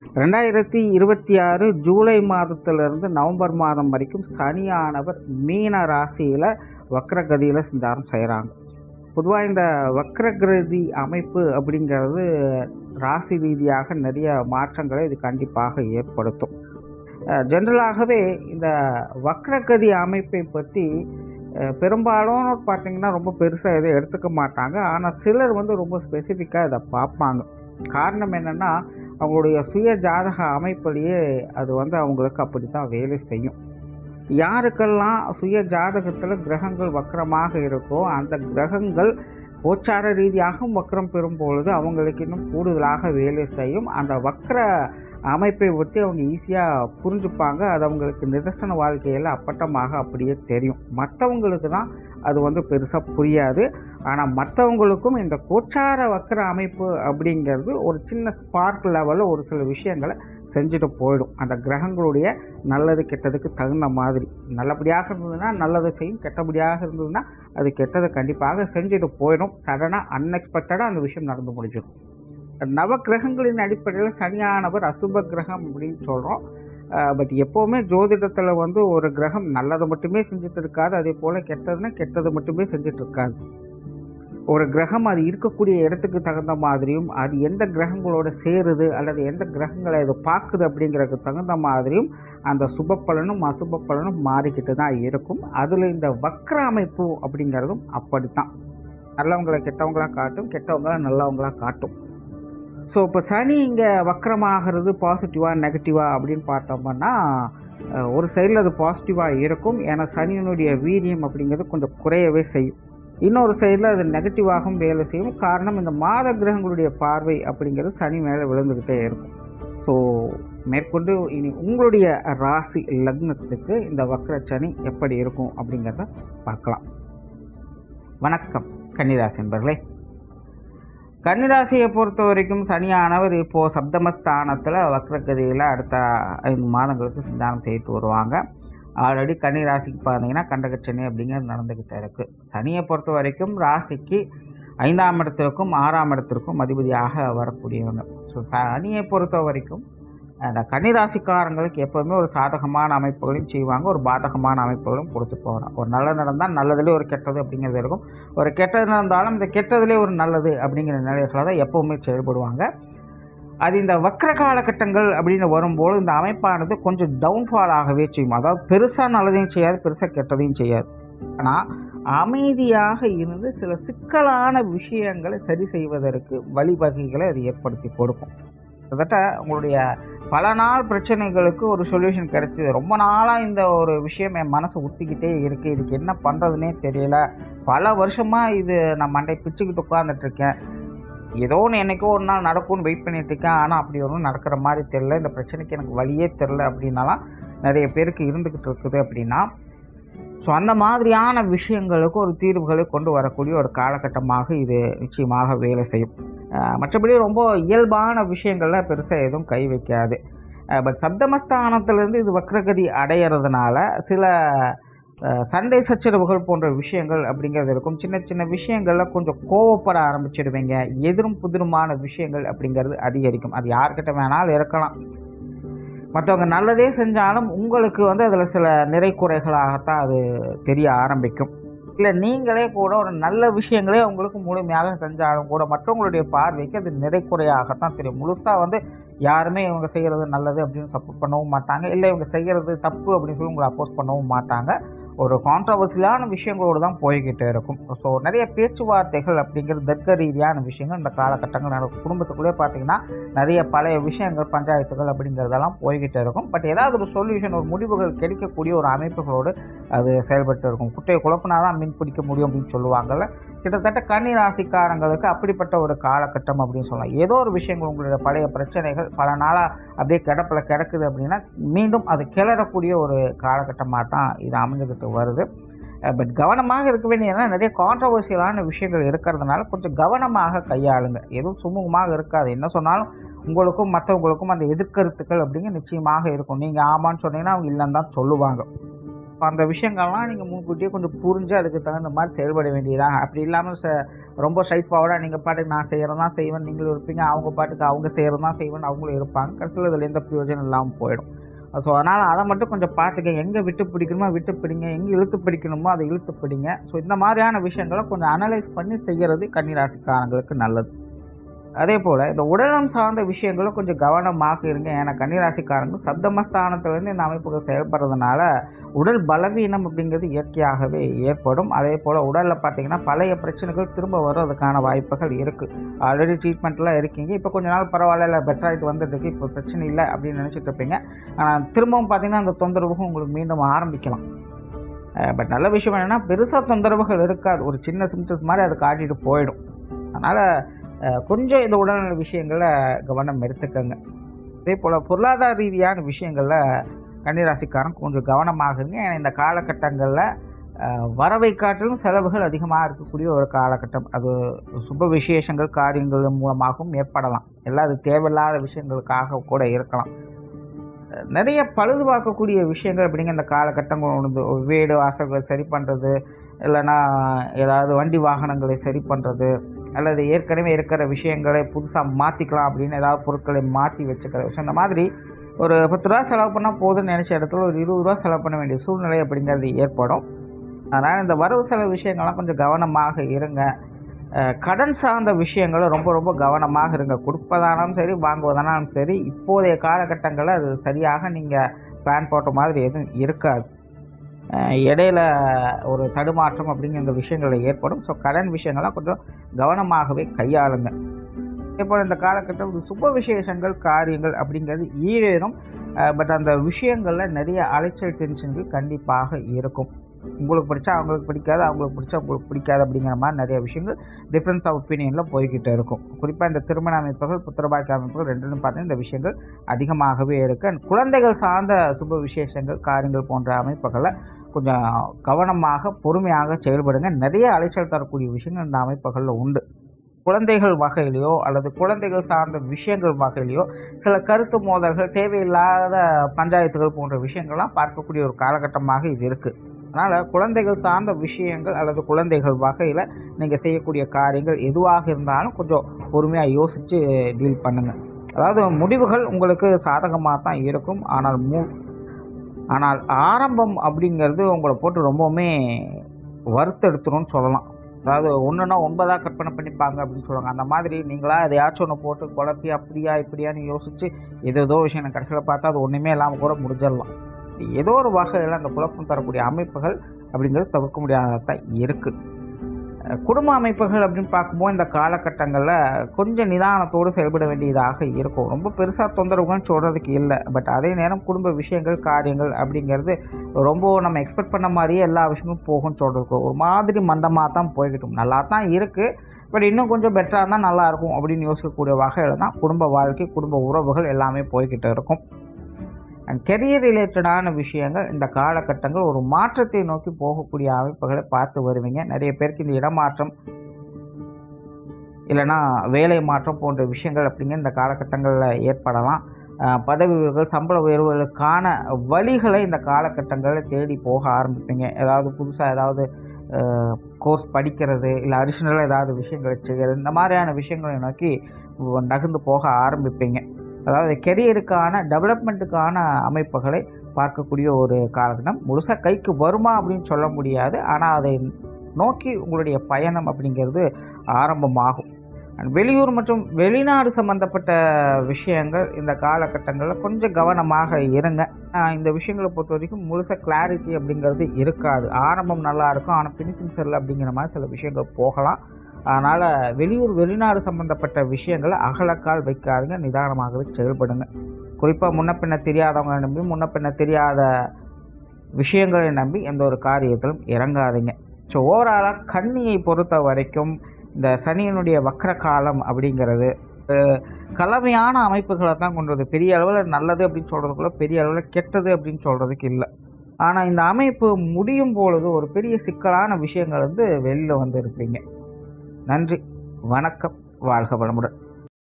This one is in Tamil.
2026 ஜூலை மாதத்திலிருந்து நவம்பர் மாதம் வரைக்கும் சனியானவர் மீன ராசியில் வக்ரகதியில் சஞ்சாரம் செய்கிறாங்க. பொதுவாக இந்த வக்ரகிருதி அமைப்பு அப்படிங்கிறது ராசி ரீதியாக நிறைய மாற்றங்களை இது கண்டிப்பாக ஏற்படுத்தும். ஜென்ரலாகவே இந்த வக்ரகதி அமைப்பை பற்றி பெரும்பாலும் பார்த்திங்கன்னா ரொம்ப பெருசாக எதை எடுத்துக்க மாட்டாங்க. ஆனால் சிலர் ரொம்ப ஸ்பெசிஃபிக்காக இதை பார்ப்பாங்க. காரணம் என்னென்னா, அவங்களுடைய சுய ஜாதக அமைப்பிலேயே அது அவங்களுக்கு அப்படி தான் வேலை செய்யும். யாருக்கெல்லாம் சுய ஜாதகத்தில் கிரகங்கள் வக்கரமாக இருக்கோ அந்த கிரகங்கள் கோச்சார ரீதியாகவும் வக்கரம் பெறும் பொழுது அவங்களுக்கு இன்னும் கூடுதலாக வேலை செய்யும். அந்த வக்கர அமைப்பை பற்றி அவங்க ஈஸியாக புரிஞ்சுப்பாங்க. அது அவங்களுக்கு நிதர்சன வாழ்க்கையில் அப்பட்டமாக அப்படியே தெரியும். மற்றவங்களுக்கு தான் அது பெருசாக புரியாது. ஆனால் மற்றவங்களுக்கும் இந்த கோச்சார வக்கர அமைப்பு அப்படிங்கிறது ஒரு சின்ன ஸ்பார்க் லெவலில் ஒரு சில விஷயங்களை செஞ்சுட்டு போயிடும். அந்த கிரகங்களுடைய நல்லது கெட்டதுக்கு தகுந்த மாதிரி. நல்லபடியாக இருந்ததுன்னா நல்லது செய்யும், கெட்டபடியாக இருந்ததுன்னா அது கெட்டதை கண்டிப்பாக செஞ்சுட்டு போயிடும். சடனாக அன்எக்ஸ்பெக்டடாக அந்த விஷயம் நடந்து முடிஞ்சிடும். நவ கிரகங்களின் அடிப்படையில் சனியானவர் அசுப கிரகம் அப்படின்னு சொல்கிறோம். பட் எப்போவுமே ஜோதிடத்தில் ஒரு கிரகம் நல்லதை மட்டுமே செஞ்சுட்டு இருக்காது, அதே போல் கெட்டதுன்னா கெட்டது மட்டுமே செஞ்சுட்டு இருக்காது. ஒரு கிரகம் அது இருக்கக்கூடிய இடத்துக்கு தகுந்த மாதிரியும், அது எந்த கிரகங்களோட சேருது அல்லது எந்த கிரகங்களை அது பார்க்குது அப்படிங்கிறதுக்கு தகுந்த மாதிரியும் அந்த சுப பலனும் அசுப பலனும் மாறிக்கிட்டு தான் இருக்கும். அதில் இந்த வக்ர அமைப்பு அப்படிங்கிறதும் அப்படித்தான். நல்லவங்களை கெட்டவங்களாக காட்டும், கெட்டவங்கள நல்லவங்களாக காட்டும். ஸோ இப்போ சனி இங்கே வக்கரமாகிறது பாசிட்டிவாக நெகட்டிவாக அப்படின்னு பார்த்தோம்னா, ஒரு சைடில் அது பாசிட்டிவாக இருக்கும். ஏன்னா சனியினுடைய வீரியம் அப்படிங்கிறது கொஞ்சம் குறையவே செய்யும். இன்னொரு சைடில் அது நெகட்டிவாகவும் வேலை செய்யும். காரணம், இந்த மாத கிரகங்களுடைய பார்வை அப்படிங்கிறது சனி மேலே விழுந்துக்கிட்டே இருக்கும். ஸோ மேற்கொண்டு இனி உங்களுடைய ராசி லக்னத்துக்கு இந்த வக்ர சனி எப்படி இருக்கும் அப்படிங்கிறத பார்க்கலாம். வணக்கம் கன்னிராசி என்பர்களே. கன்னிராசியை பொறுத்த வரைக்கும் சனியானவர் இப்போது சப்தமஸ்தானத்தில் வக்ரகதியில் அடுத்த 5 மாதங்களுக்கு சஞ்சாரம் செய்து வருவாங்க. ஆல்ரெடி கன்னிராசிக்கு பார்த்தீங்கன்னா கண்டகச்சனி அப்படிங்கிறது நடந்துக்கிட்டே இருக்குது. சனியை பொறுத்த வரைக்கும் ராசிக்கு 5ஆம் இடத்திற்கும் 6ஆம் இடத்திற்கும் அதிபதியாக வரக்கூடியவங்க. ஸோ சனியை பொறுத்த வரைக்கும் அந்த கன்னிராசிக்காரங்களுக்கு எப்போதுமே ஒரு சாதகமான அமைப்புகளையும் செய்வாங்க, ஒரு பாதகமான அமைப்புகளும் கொடுத்து போகிறாங்க. ஒரு நல்லது நடந்தால் நல்லதுலேயே ஒரு கெட்டது அப்படிங்கிறது இருக்கும். ஒரு கெட்டது நடந்தாலும் இந்த கெட்டதுலேயே ஒரு நல்லது அப்படிங்கிற நிலைகளை தான் எப்போவுமே செயல்படுவாங்க. அது இந்த வக்ர காலகட்டங்கள் அப்படின்னு வரும்போது இந்த அமைப்பானது கொஞ்சம் டவுன்ஃபால் ஆகவே செய்யும். அதாவது பெருசாக நல்லதையும் செய்யாது, பெருசாக கெட்டதையும் செய்யாது. ஆனால் அமைதியாக இருந்து சில சிக்கலான விஷயங்களை சரி செய்வதற்கு வழிவகைகளை அது ஏற்படுத்தி கொடுக்கும். கிட்டத்தட்ட உங்களுடைய பல நாள் பிரச்சனைகளுக்கு ஒரு சொல்யூஷன் கிடைச்சிது. ரொம்ப நாளாக இந்த ஒரு விஷயம் என் மனசை ஊற்றிக்கிட்டே இருக்குது, இதுக்கு என்ன பண்ணுறதுனே தெரியல, பல வருஷமாக இது நான் மண்டை பிச்சுக்கிட்டு உட்காந்துட்ருக்கேன், ஏதோ ஒன்று என்றைக்கோ ஒரு நாள் நடக்கும்னு வெயிட் பண்ணிகிட்ருக்கேன், ஆனால் அப்படி ஒன்றும் நடக்கிற மாதிரி தெரில, இந்த பிரச்சனைக்கு எனக்கு வழியே தெரில அப்படின்னாலாம் நிறைய பேருக்கு இருந்துக்கிட்டு இருக்குது அப்படின்னா, ஸோ அந்த மாதிரியான விஷயங்களுக்கு ஒரு தீர்வுகளை கொண்டு வரக்கூடிய ஒரு காலகட்டமாக இது நிச்சயமாக வேலை செய்யும். மற்றபடி ரொம்ப இயல்பான விஷயங்களில் பெருசாக எதுவும் கை வைக்காது. பட் சப்தமஸ்தானத்திலேருந்து இது வக்ரகதி அடையிறதுனால சில சண்டை சச்சரவுகள் போன்ற விஷயங்கள் அப்படிங்கிறது இருக்கும். சின்ன சின்ன விஷயங்களில் கொஞ்சம் கோவப்பட ஆரம்பிச்சிடுவீங்க. எதிரும் புதிருமான விஷயங்கள் அப்படிங்கிறது அதிகரிக்கும். அது யார்கிட்ட வேணாலும் இருக்கலாம். மற்றவங்க நல்லதே செஞ்சாலும் உங்களுக்கு அதில் சில நிறை குறைகளாகத்தான் அது தெரிய ஆரம்பிக்கும். இல்லை நீங்களே கூட ஒரு நல்ல விஷயங்களே உங்களுக்கு முழுமையாக செஞ்சாலும் கூட மற்றவங்களுடைய பார்வைக்கு அது நிறை குறையாகத்தான் தெரியும். முழுசாக யாருமே இவங்க செய்கிறது நல்லது அப்படின்னு சப்போர்ட் பண்ணவும் மாட்டாங்க, இல்லை இவங்க செய்கிறது தப்பு அப்படின்னு சொல்லி உங்களை அப்போஸ் பண்ணவும் மாட்டாங்க. ஒரு கான்ட்ரவர்சியலான விஷயங்களோடு தான் போய்கிட்டே இருக்கும். ஸோ நிறைய பேச்சுவார்த்தைகள் அப்படிங்கிறது தர்க்க ரீதியான விஷயங்கள் இந்த காலகட்டங்கள் நடக்கும். குடும்பத்துக்குள்ளே பார்த்தீங்கன்னா நிறைய பழைய விஷயங்கள் பஞ்சாயத்துகள் அப்படிங்கிறதெல்லாம் போய்கிட்டே இருக்கும். பட் ஏதாவது ஒரு சொல்யூஷன், ஒரு முடிவுகள் கிடைக்கக்கூடிய ஒரு அமைப்புகளோடு அது செயல்பட்டு இருக்கும். குட்டையை குழப்பினா தான் மீன் பிடிக்க முடியும் அப்படின்னு சொல்லுவாங்கள்ல. கிட்டத்தட்ட கன்னி ராசிக்காரங்களுக்கு அப்படிப்பட்ட ஒரு காலகட்டம் அப்படின்னு சொல்லலாம். ஏதோ ஒரு விஷயங்கள் உங்களுடைய பழைய பிரச்சனைகள் பல நாளாக அப்படியே கிடப்பில் கிடக்குது அப்படின்னா மீண்டும் அது கிளறக்கூடிய ஒரு காலகட்டமாக தான் இது அமைஞ்சுக்கிட்டு வருது. பட் கவனமாக இருக்க வேண்டியதுனா நிறைய கான்ட்ரவர்சியலான விஷயங்கள் இருக்கிறதுனால கொஞ்சம் கவனமாக கையாளுங்க. எதுவும் சுமூகமாக இருக்காது. என்ன சொன்னாலும் உங்களுக்கும் மற்றவங்களுக்கும் அந்த எதிர்கருத்துக்கள் அப்படிங்க நிச்சயமாக இருக்கும். நீங்கள் ஆமான்னு சொன்னீங்கன்னா அவங்க இல்லைன்னு தான் சொல்லுவாங்க. அந்த விஷயங்கள்லாம் நீங்கள் முன்கூட்டியே கொஞ்சம் புரிஞ்சு அதுக்கு தகுந்த மாதிரி செயல்பட வேண்டியதான். அப்படி இல்லாமல் ரொம்ப ஸ்ட்ரைட் ஃபார்வர்டாக நீங்கள் பாட்டுக்கு நான் செய்கிறதான் செய்வேன் நீங்களும் இருப்பீங்க, அவங்க பாட்டுக்கு அவங்க செய்கிறதான் செய்வேன் அவங்களும் இருப்பாங்க. கடைசியில் இதில் எந்த பிரயோஜனம் இல்லாமல் போயிடும். ஸோ அதனால் அதை மட்டும் கொஞ்சம் பார்த்துக்க. எங்கே விட்டு பிடிக்கணுமோ விட்டு பிடிங்க, எங்கே இழுத்து பிடிக்கணுமோ அதை இழுத்து பிடிங்க. ஸோ இந்த மாதிரியான விஷயங்களை கொஞ்சம் அனலைஸ் பண்ணி செய்கிறது கன்னிராசிக்காரங்களுக்கு நல்லது. அதே போல் இந்த உடல்நலம் சார்ந்த விஷயங்களும் கொஞ்சம் கவனமாக இருங்க. ஏன்னா கன்னிராசிக்காரங்க சப்தமஸ்தானத்திலிருந்து இந்த அமைப்புகள் செயல்படுறதுனால உடல் பலவீனம் அப்படிங்கிறது இயற்கையாகவே ஏற்படும். அதே போல் உடலில் பார்த்தீங்கன்னா பழைய பிரச்சனைகள் திரும்ப வர்றதுக்கான வாய்ப்புகள் இருக்குது. ஆல்ரெடி ட்ரீட்மெண்ட்லாம் இருக்கீங்க, இப்போ கொஞ்ச நாள் பரவாயில்ல, இல்லை பெட்டராகிட்டு வந்துட்டு இப்போ பிரச்சனை இல்லை அப்படின்னு நினச்சிட்டு இருப்பீங்க. திரும்பவும் பார்த்தீங்கன்னா அந்த தொந்தரவுகள் உங்களுக்கு மீண்டும் ஆரம்பிக்கலாம். பட் நல்ல விஷயம் என்னென்னா பெருசாக தொந்தரவுகள் இருக்காது, ஒரு சின்ன சிம்டம்ஸ் மாதிரி அது காட்டிட்டு போயிடும். அதனால் கொஞ்சம் இந்த உடல்நல விஷயங்களில் கவனம் எடுத்துக்கங்க. அதே போல் பொருளாதார ரீதியான விஷயங்களில் கன்னிராசிக்காரன் கொஞ்சம் கவனமாக இருங்க. ஏன்னா இந்த காலகட்டங்களில் வரவை காட்டிலும் செலவுகள் அதிகமாக இருக்கக்கூடிய ஒரு காலகட்டம். அது சுப விசேஷங்கள் காரியங்கள் மூலமாகவும் ஏற்படலாம், எல்லாம் அது தேவையில்லாத விஷயங்களுக்காக கூட இருக்கலாம். நிறைய பழுது பார்க்கக்கூடிய விஷயங்கள் அப்படிங்கிற இந்த காலகட்டங்கள் உண்டு. வீடு வாசல்களை சரி பண்ணுறது, இல்லைன்னா ஏதாவது வண்டி வாகனங்களை சரி பண்ணுறது, அல்லது ஏற்கனவே இருக்கிற விஷயங்களை புதுசாக மாற்றிக்கலாம் அப்படின்னு ஏதாவது பொருட்களை மாற்றி வச்சுக்கிற விஷயம். இந்த மாதிரி ஒரு 10 ரூபா செலவு பண்ணால் போதும்னு நினச்ச இடத்துல ஒரு 20 ரூபா செலவு பண்ண வேண்டிய சூழ்நிலை அப்படிங்கிறது ஏற்படும். அதனால் இந்த வரவு செலவு விஷயங்கள்லாம் கொஞ்சம் கவனமாக இருங்க. கடன் சார்ந்த விஷயங்களும் ரொம்ப ரொம்ப கவனமாக இருங்க. கொடுப்பதானாலும் சரி வாங்குவதானாலும் சரி இப்போதைய காலகட்டங்களில் அது சரியாக நீங்கள் பிளான் போட்ட மாதிரி எதுவும் இருக்காது. இடையில ஒரு தடுமாற்றம் அப்படிங்கிற விஷயங்கள் ஏற்படும். ஸோ கடன் விஷயங்கள்லாம் கொஞ்சம் கவனமாகவே கையாளுங்க. அதே போல் இந்த காலகட்டம் சுப விசேஷங்கள் காரியங்கள் அப்படிங்கிறது ஈடேறும். பட் அந்த விஷயங்களில் நிறைய அலைச்சல் டென்ஷன்கள் கண்டிப்பாக இருக்கும். உங்களுக்கு பிடிச்சா அவங்களுக்கு பிடிக்காது, அவங்களுக்கு பிடிச்சா உங்களுக்கு பிடிக்காது அப்படிங்கிற மாதிரி நிறைய விஷயங்கள் டிஃப்ரென்ஸ் ஆஃப் ஒப்பீனியனில் போய்கிட்டு இருக்கும். குறிப்பாக இந்த திருமண அமைப்புகள் புத்திரபாக்கிய அமைப்புகள் ரெண்டுன்னு பார்த்தீங்கன்னா இந்த விஷயங்கள் அதிகமாகவே இருக்குது. குழந்தைகள் சார்ந்த சுப விசேஷங்கள் காரியங்கள் போன்ற அமைப்புகளில் கொஞ்சம் கவனமாக பொறுமையாக செயல்படுங்க. நிறைய அலைச்சல் தரக்கூடிய விஷயங்கள் இந்த அமைப்புகளில் உண்டு. குழந்தைகள் வகையிலையோ அல்லது குழந்தைகள் சார்ந்த விஷயங்கள் வகையிலையோ சில கருத்து மோதல்கள், தேவையில்லாத பஞ்சாயத்துகள் போன்ற விஷயங்கள்லாம் பார்க்கக்கூடிய ஒரு காலகட்டமாக இது இருக்குது. அதனால் குழந்தைகள் சார்ந்த விஷயங்கள் அல்லது குழந்தைகள் வகையில் நீங்கள் செய்யக்கூடிய காரியங்கள் எதுவாக இருந்தாலும் கொஞ்சம் பொறுமையாக யோசித்து டீல் பண்ணுங்கள். அதாவது முடிவுகள் உங்களுக்கு சாதகமாக தான் இருக்கும். ஆனால் ஆரம்பம் அப்படிங்கிறது உங்களை போட்டு ரொம்பவுமே வருத்தெடுத்துரும்னு சொல்லலாம். அதாவது ஒன்றுனா 9 கற்பனை பண்ணிப்பாங்க அப்படின்னு சொல்லுவாங்க. அந்த மாதிரி நீங்களாக எதையாச்சும் ஒன்று போட்டு குழப்பி அப்படியா இப்படியான்னு யோசித்து ஏதோ விஷயம் கடைசியில் பார்த்தா அது ஒன்றுமே இல்லாமல் கூட முடிஞ்சிடலாம். ஏதோ ஒரு வகையில் அந்த குழப்பம் தரக்கூடிய அமைப்புகள் அப்படிங்கிறது தவிர்க்க முடியாததான் இருக்குது. குடும்ப அமைப்புகள் அப்படின்னு பார்க்கும்போது இந்த காலகட்டங்களில் கொஞ்சம் நிதானத்தோடு செயல்பட வேண்டியதாக இருக்கும். ரொம்ப பெருசாக தொந்தரவுகள்னு சொல்கிறதுக்கு இல்லை. பட் அதே நேரம் குடும்ப விஷயங்கள் காரியங்கள் அப்படிங்கிறது ரொம்ப நம்ம எக்ஸ்பெக்ட் பண்ண மாதிரியே எல்லா விஷயமும் போகும்னு சொல்கிறதுக்கு ஒரு மாதிரி மந்தமாக தான் போய்கிட்டோம். நல்லா தான் இருக்குது, பட் இன்னும் கொஞ்சம் பெட்டராக இருந்தால் நல்லாயிருக்கும் அப்படின்னு யோசிக்கக்கூடிய வகையில் தான் குடும்ப வாழ்க்கை குடும்ப உறவுகள் எல்லாமே போய்கிட்டு இருக்கும். அண்ட் கெரியர் ரிலேட்டடான விஷயங்கள் இந்த காலகட்டங்கள் ஒரு மாற்றத்தை நோக்கி போகக்கூடிய அமைப்புகளை பார்த்து வருவீங்க. நிறைய பேருக்கு இந்த இடமாற்றம் இல்லைன்னா வேலை மாற்றம் போன்ற விஷயங்கள் அப்படிங்கிற இந்த காலகட்டங்களில் ஏற்படலாம். பதவி உயர்வுகள் சம்பள உயர்வுகளுக்கான வழிகளை இந்த காலகட்டங்களில் தேடி போக ஆரம்பிப்பீங்க. ஏதாவது புதுசாக ஏதாவது கோர்ஸ் படிக்கிறது, இல்லை அடிஷ்னலாக ஏதாவது விஷயங்களை செய்கிறது, இந்த மாதிரியான விஷயங்களை நோக்கி நகர்ந்து போக ஆரம்பிப்பீங்க. அதாவது கெரியருக்கான டெவலப்மெண்ட்டுக்கான அமைப்புகளை பார்க்கக்கூடிய ஒரு காலகட்டம். முழுசாக கைக்கு வருமா அப்படின்னு சொல்ல முடியாது, ஆனால் அதை நோக்கி உங்களுடைய பயணம் அப்படிங்கிறது ஆரம்பமாகும். வெளியூர் மற்றும் வெளிநாடு சம்பந்தப்பட்ட விஷயங்கள் இந்த காலகட்டங்களில் கொஞ்சம் கவனமாக இருங்க. இந்த விஷயங்களை பொறுத்த வரைக்கும் முழுசாக கிளாரிட்டி அப்படிங்கிறது இருக்காது. ஆரம்பம் நல்லா இருக்கும், ஆனால் ஃபினிஷிங் சரியில்லை அப்படிங்கிற மாதிரி சில விஷயங்கள் போகலாம். அதனால் வெளியூர் வெளிநாடு சம்மந்தப்பட்ட விஷயங்களை அகலக்கால் வைக்காதுங்க, நிதானமாகவே செயல்படுங்க. குறிப்பாக முன்ன பின்ன தெரியாதவங்களை நம்பி முன்ன பின்ன தெரியாத விஷயங்களை நம்பி எந்த ஒரு காரியத்திலும் இறங்காதீங்க. ஸோ ஓவராலாக கன்னியை பொறுத்த வரைக்கும் இந்த சனியினுடைய வக்ர காலம் அப்படிங்கிறது கலவையான அமைப்புகளை தான் கொண்டது. பெரிய அளவில் நல்லது அப்படின்னு சொல்கிறதுக்குள்ள பெரிய அளவில் கெட்டது அப்படின்னு சொல்கிறதுக்கு இல்லை. ஆனால் இந்த அமைப்பு முடியும் பொழுது ஒரு பெரிய சிக்கலான விஷயங்கள் வெளியில் வந்து இருப்பீங்க. நன்றி, வணக்கம், வாழ்க வளமுடன்.